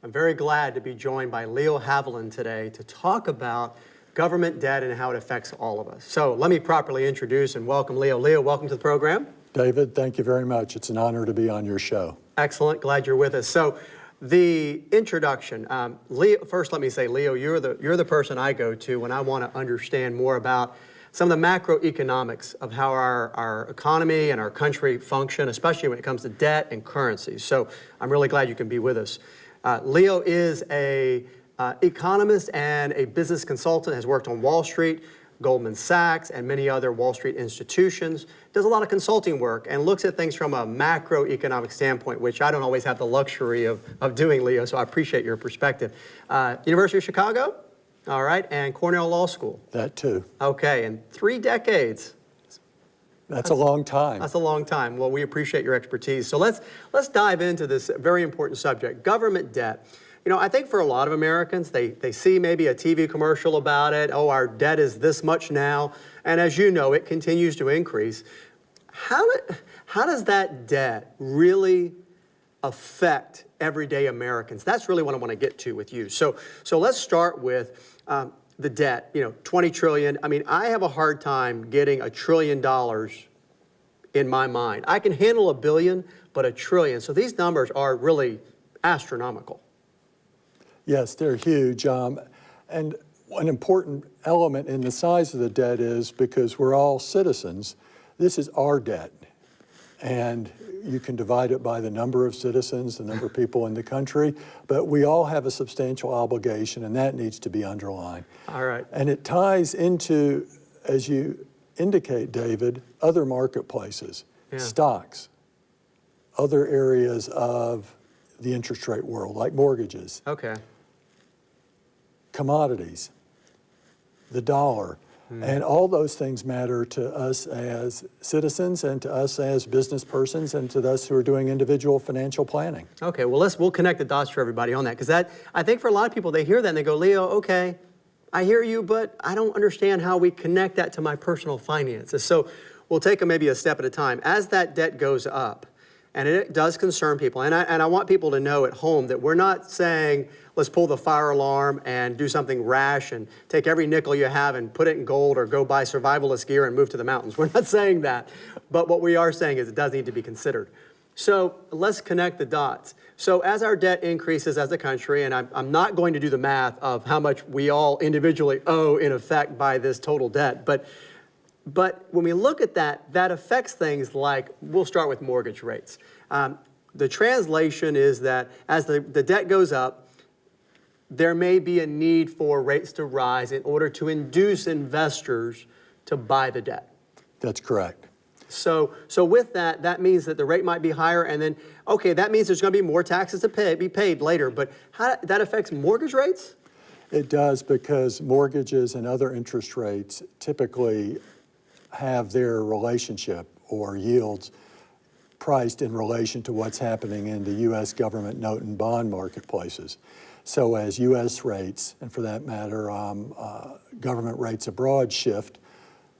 I'm very glad to be joined by Leo Haviland today to talk about government debt and how it affects all of us. So let me properly introduce and welcome Leo. Leo, welcome to the program. David, thank you very much. It's an honor to be on your show. Excellent. Glad you're with us. So the introduction, Leo, first let me say, Leo, you're the person I go to when I want to understand more about some of the macroeconomics of how our economy and our country function, especially when it comes to debt and currencies. So I'm really glad you can be with us. Leo is a economist and a business consultant, has worked on Wall Street, Goldman Sachs, and many other Wall Street institutions, does a lot of consulting work and looks at things from a macroeconomic standpoint, which I don't always have the luxury of doing, Leo, so I appreciate your perspective. University of Chicago, all right, and Cornell Law School. That too. Okay, and 3 decades. That's a long time. That's a long time. Well, we appreciate your expertise. So let's dive into this very important subject, government debt. You know, I think for a lot of Americans, they see maybe a TV commercial about it. Oh, our debt is this much now. And as you know, it continues to increase. How does that debt really affect everyday Americans? That's really what I want to get to with you. So let's start with the debt, you know, 20 trillion. I mean, I have a hard time getting $1 trillion in my mind. I can handle $1 billion, but $1 trillion. So these numbers are really astronomical. Yes, they're huge. And an important element in the size of the debt is because we're all citizens, this is our debt. And you can divide it by the number of citizens, the number of people in the country, but we all have a substantial obligation, and that needs to be underlined. All right. And it ties into, as you indicate, David, other marketplaces, stocks, other areas of the interest rate world, like mortgages. Okay. Commodities, the dollar. And all those things matter to us as citizens and to us as business persons and to us who are doing individual financial planning. Okay, well, we'll connect the dots for everybody on that, because I think for a lot of people, they hear that and they go, Leo, okay, I hear you, but I don't understand how we connect that to my personal finances. So we'll take maybe a step at a time. As that debt goes up, and it does concern people, and I want people to know at home that we're not saying, let's pull the fire alarm and do something rash and take every nickel you have and put it in gold or go buy survivalist gear and move to the mountains. We're not saying that. But what we are saying is it does need to be considered. So let's connect the dots. So as our debt increases as a country, and I'm not going to do the math of how much we all individually owe in effect by this total debt, but when we look at that, that affects things like, we'll start with mortgage rates. The translation is that as the debt goes up, there may be a need for rates to rise in order to induce investors to buy the debt. That's correct. So with that, that means that the rate might be higher, and then, okay, that means there's going to be more taxes to be paid later, but how that affects mortgage rates? It does, because mortgages and other interest rates typically have their relationship or yields priced in relation to what's happening in the U.S. government note and bond marketplaces. So as U.S. rates, and for that matter, government rates abroad shift,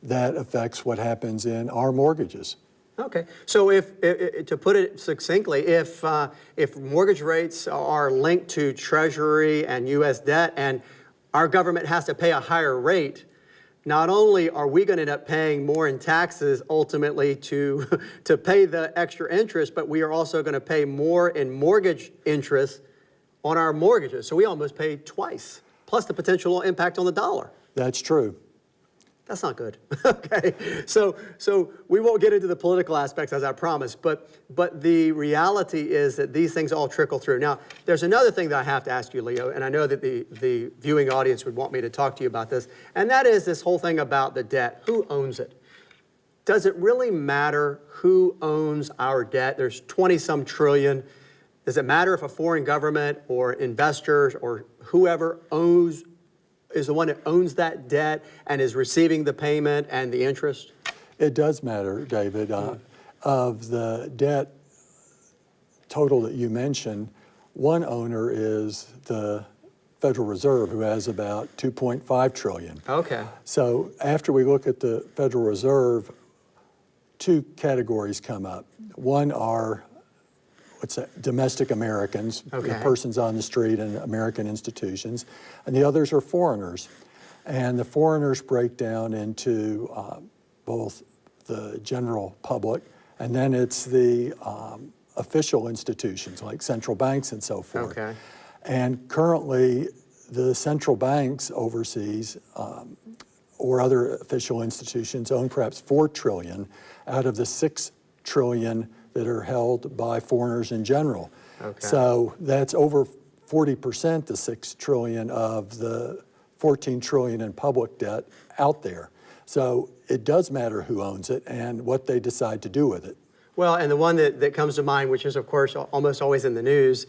that affects what happens in our mortgages. Okay, so if to put it succinctly, if mortgage rates are linked to Treasury and U.S. debt, and our government has to pay a higher rate, not only are we going to end up paying more in taxes ultimately to pay the extra interest, but we are also going to pay more in mortgage interest on our mortgages. So we almost pay twice, plus the potential impact on the dollar. That's true. That's not good. Okay, so we won't get into the political aspects, as I promised, but the reality is that these things all trickle through. Now, there's another thing that I have to ask you, Leo, and I know that the viewing audience would want me to talk to you about this, and that is this whole thing about the debt. Who owns it? Does it really matter who owns our debt? There's 20-some trillion. Does it matter if a foreign government or investors or whoever is the one that owns that debt and is receiving the payment and the interest? It does matter, David. Of the debt total that you mentioned, one owner is the Federal Reserve, who has about $2.5 trillion. Okay. So after we look at the Federal Reserve, 2 categories come up. One are let's say, domestic Americans, Okay. persons on the street and American institutions, and the others are foreigners. And the foreigners break down into both the general public, and then it's the official institutions like central banks and so forth. Okay. And currently, the central banks overseas or other official institutions own perhaps $4 trillion out of the $6 trillion that are held by foreigners in general. Okay. So that's over 40%, the $6 trillion of the 14 trillion in public debt out there. So it does matter who owns it and what they decide to do with it. Well, and the one that comes to mind, which is of course almost always in the news,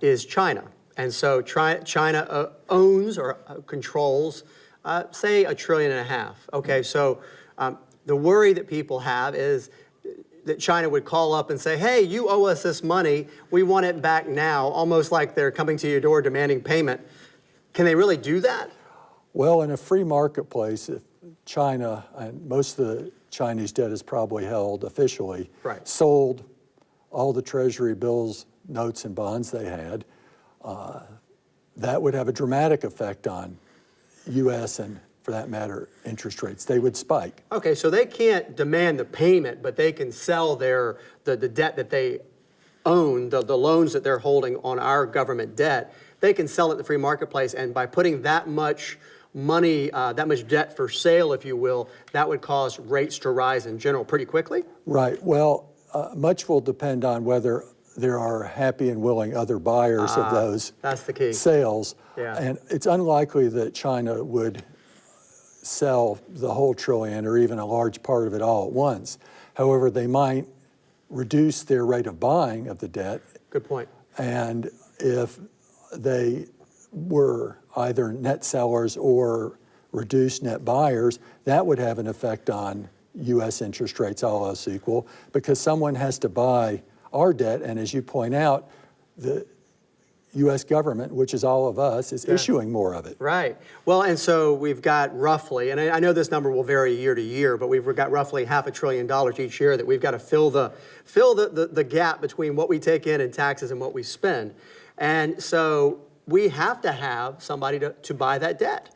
is China. And so China owns or controls, say, $1.5 trillion. Okay, so the worry that people have is that China would call up and say, hey, you owe us this money, we want it back now, almost like they're coming to your door demanding payment. Can they really do that? Well, in a free marketplace, if China, and most of the Chinese debt is probably held officially, Right. sold all the treasury bills, notes, and bonds they had, that would have a dramatic effect on U.S. and, for that matter, interest rates. They would spike. Okay, so they can't demand the payment, but they can sell the debt that they own, the loans that they're holding on our government debt. They can sell it in the free marketplace, and by putting that much money, that much debt for sale, if you will, that would cause rates to rise in general pretty quickly? Right. Well, much will depend on whether there are happy and willing other buyers of those That's the key. sales. Yeah. And it's unlikely that China would sell the whole trillion or even a large part of it all at once. However, they might reduce their rate of buying of the debt. Good point. And if they were either net sellers or reduced net buyers, that would have an effect on U.S. interest rates, all else equal, because someone has to buy our debt, and as you point out, the U.S. government, which is all of us, is issuing more of it. Right. Well, and so we've got roughly, and I know this number will vary year to year, but we've got roughly $500 billion each year that we've got to fill the gap between what we take in taxes and what we spend. And so we have to have somebody to buy that debt.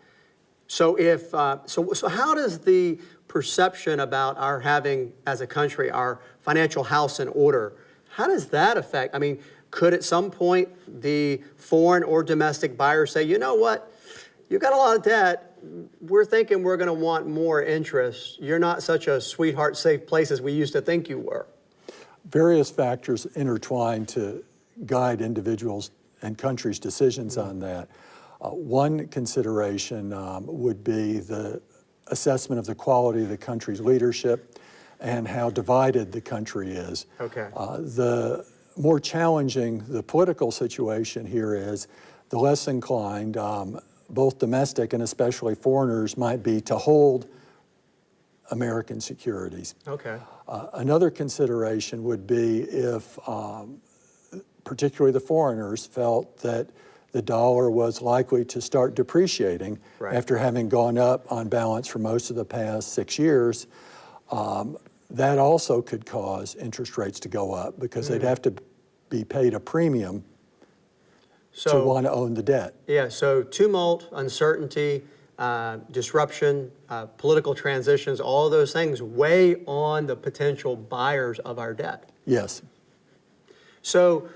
So if so how does the perception about our having, as a country, our financial house in order, how does that affect? I mean, could at some point the foreign or domestic buyer say, you know what, you've got a lot of debt, we're thinking we're going to want more interest. You're not such a sweetheart, safe place as we used to think you were. Various factors intertwine to guide individuals and countries' decisions on that. One consideration would be the assessment of the quality of the country's leadership and how divided the country is. Okay. The more challenging the political situation here is, the less inclined both domestic and especially foreigners might be to hold American securities. Okay. Another consideration would be if particularly the foreigners felt that the dollar was likely to start depreciating after having gone up on balance for most of the past 6 years. That also could cause interest rates to go up because they'd have to be paid a premium to want to own the debt. Yeah, so tumult, uncertainty, disruption, political transitions, all of those things weigh on the potential buyers of our debt. Yes. So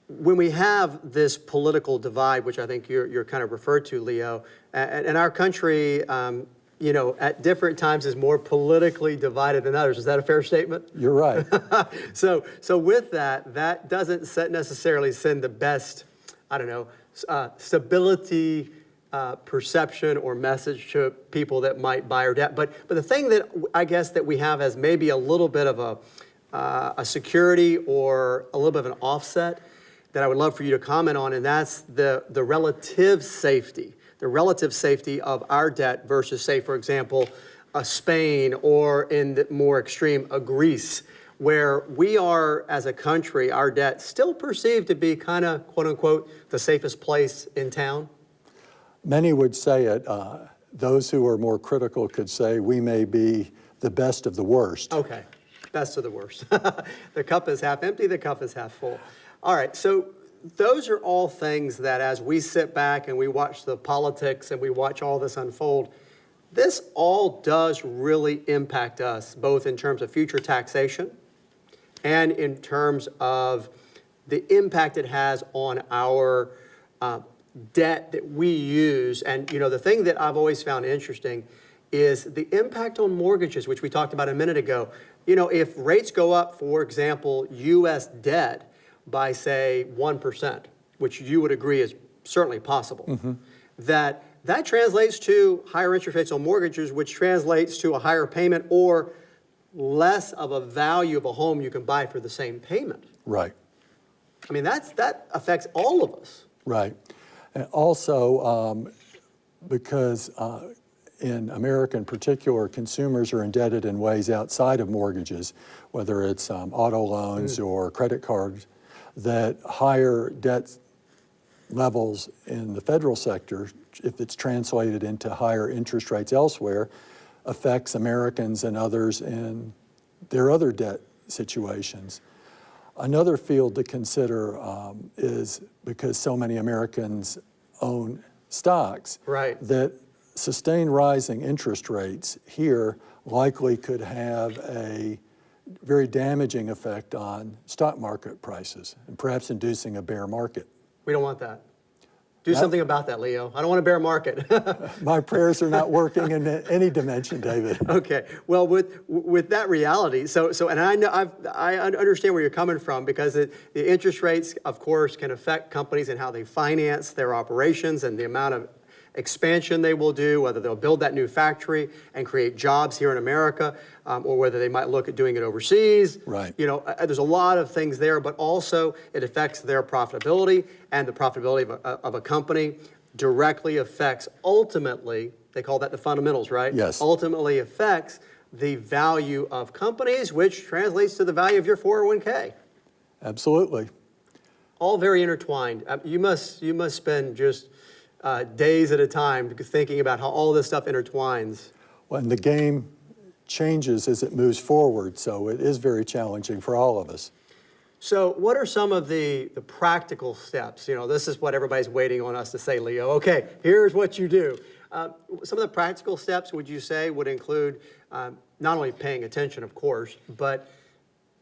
when we have this political divide, which I think you're kind of referred to, Leo, and our country, you know, at different times is more politically divided than others. Is that a fair statement? You're right. So with that doesn't necessarily send the best, I don't know, stability, perception or message to people that might buy our debt. But the thing that I guess that we have as maybe a little bit of a security or a little bit of an offset that I would love for you to comment on, and that's the relative safety. The relative safety of our debt versus, say, for example, a Spain, or in the more extreme, a Greece, where we are, as a country, our debt still perceived to be kind of, quote unquote, the safest place in town? Many would say it. Those who are more critical could say we may be the best of the worst. Okay. best of the worst. The cup is half empty, the cup is half full. All right, so those are all things that as we sit back and we watch the politics and we watch all this unfold, this all does really impact us, both in terms of future taxation and in terms of the impact it has on our debt that we use. And you know, the thing that I've always found interesting is the impact on mortgages, which we talked about a minute ago. You know, if rates go up, for example, U.S. debt by, say, 1%, which you would agree is certainly possible, that translates to higher interest rates on mortgages, which translates to a higher payment or less of a value of a home you can buy for the same payment. Right. I mean, that affects all of us. Right. And also, because in America in particular, consumers are indebted in ways outside of mortgages, whether it's auto loans or credit cards, that higher debt levels in the federal sector, if it's translated into higher interest rates elsewhere, affects Americans and others in their other debt situations. Another field to consider is because so many Americans own stocks, Right. that sustained rising interest rates here likely could have a very damaging effect on stock market prices and perhaps inducing a bear market. We don't want that. Do something about that, Leo. I don't want a bear market. My prayers are not working in any dimension, David. Okay. Well, with that reality, and I know I understand where you're coming from, because the interest rates, of course, can affect companies and how they finance their operations and the amount of expansion they will do, whether they'll build that new factory and create jobs here in America, or whether they might look at doing it overseas. Right. You know, there's a lot of things there, but also it affects their profitability, and the profitability of a company directly affects, ultimately, they call that the fundamentals, right? Yes. Ultimately affects the value of companies, which translates to the value of your 401k. Absolutely. All very intertwined. You must spend just days at a time thinking about how all this stuff intertwines. Well, and the game changes as it moves forward, so it is very challenging for all of us. So what are some of the practical steps? You know, this is what everybody's waiting on us to say, Leo. Okay, here's what you do. Some of the practical steps, would you say, would include not only paying attention, of course, but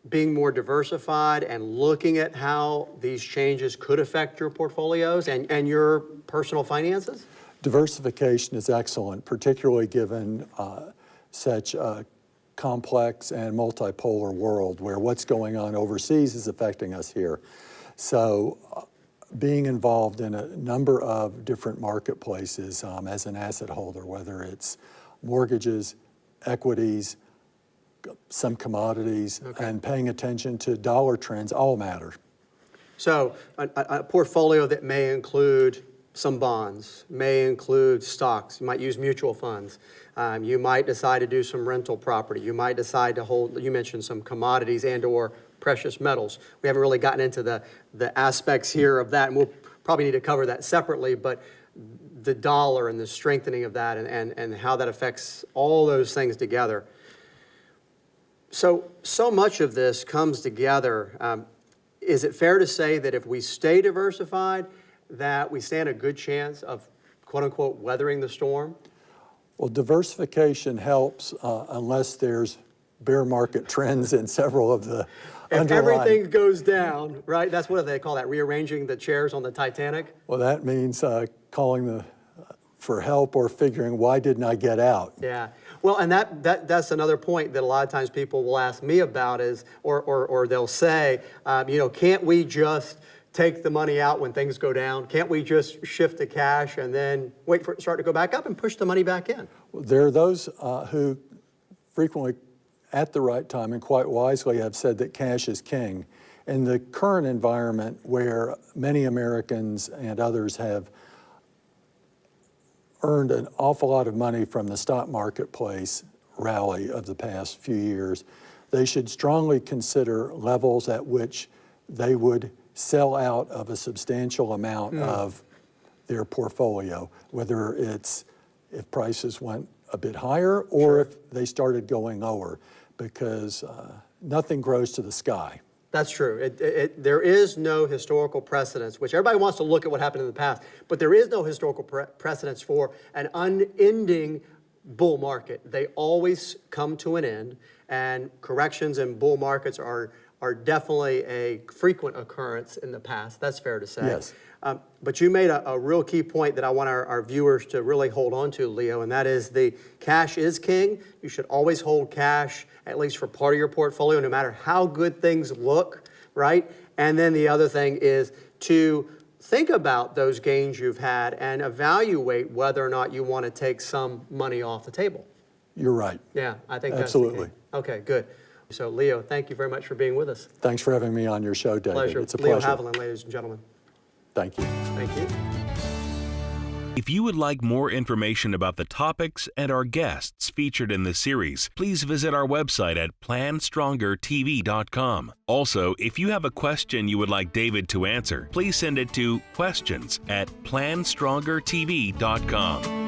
being more diversified and looking at how these changes could affect your portfolios and your personal finances? Diversification is excellent, particularly given such a complex and multipolar world where what's going on overseas is affecting us here. So being involved in a number of different marketplaces as an asset holder, whether it's mortgages, equities, some commodities, and paying attention to dollar trends all matter. So a portfolio that may include some bonds, may include stocks. You might use mutual funds. You might decide to do some rental property. You might decide to hold, you mentioned some commodities and or precious metals. We haven't really gotten into the aspects here of that, and we'll probably need to cover that separately, but the dollar and the strengthening of that and how that affects all those things together. So much of this comes together. Is it fair to say that if we stay diversified, that we stand a good chance of, quote unquote, weathering the storm? Well, diversification helps unless there's bear market trends in several of the If everything goes down, right? That's what they call that, rearranging the chairs on the Titanic? Well, that means calling for help or figuring, why didn't I get out? Yeah. Well, and that's another point that a lot of times people will ask me about is, or they'll say, you know, can't we just take the money out when things go down? Can't we just shift to cash and then wait for it to start to go back up and push the money back in? Well, there are those who frequently, at the right time and quite wisely, have said that cash is king. In the current environment where many Americans and others have earned an awful lot of money from the stock marketplace rally of the past few years, they should strongly consider levels at which they would sell out of a substantial amount of their portfolio, whether it's if prices went a bit higher or if they started going lower, because nothing grows to the sky. That's true. There is no historical precedence, which everybody wants to look at what happened in the past, but there is no historical precedence for an unending bull market. They always come to an end, and corrections in bull markets are definitely a frequent occurrence in the past. That's fair to say. Yes. But you made a real key point that I want our viewers to really hold on to, Leo, and that is the cash is king. You should always hold cash, at least for part of your portfolio, no matter how good things look, right? And then the other thing is to think about those gains you've had and evaluate whether or not you want to take some money off the table. You're right. Yeah, I think that's Absolutely. the key. Okay, good. So, Leo, thank you very much for being with us. Thanks for having me on your show, David. Pleasure. It's a Leo pleasure. Haviland, ladies and gentlemen. Thank you. Thank you. If you would like more information about the topics and our guests featured in this series, please visit our website at PlanStrongerTV.com. Also, if you have a question you would like David to answer, please send it to questions@PlanStrongerTV.com.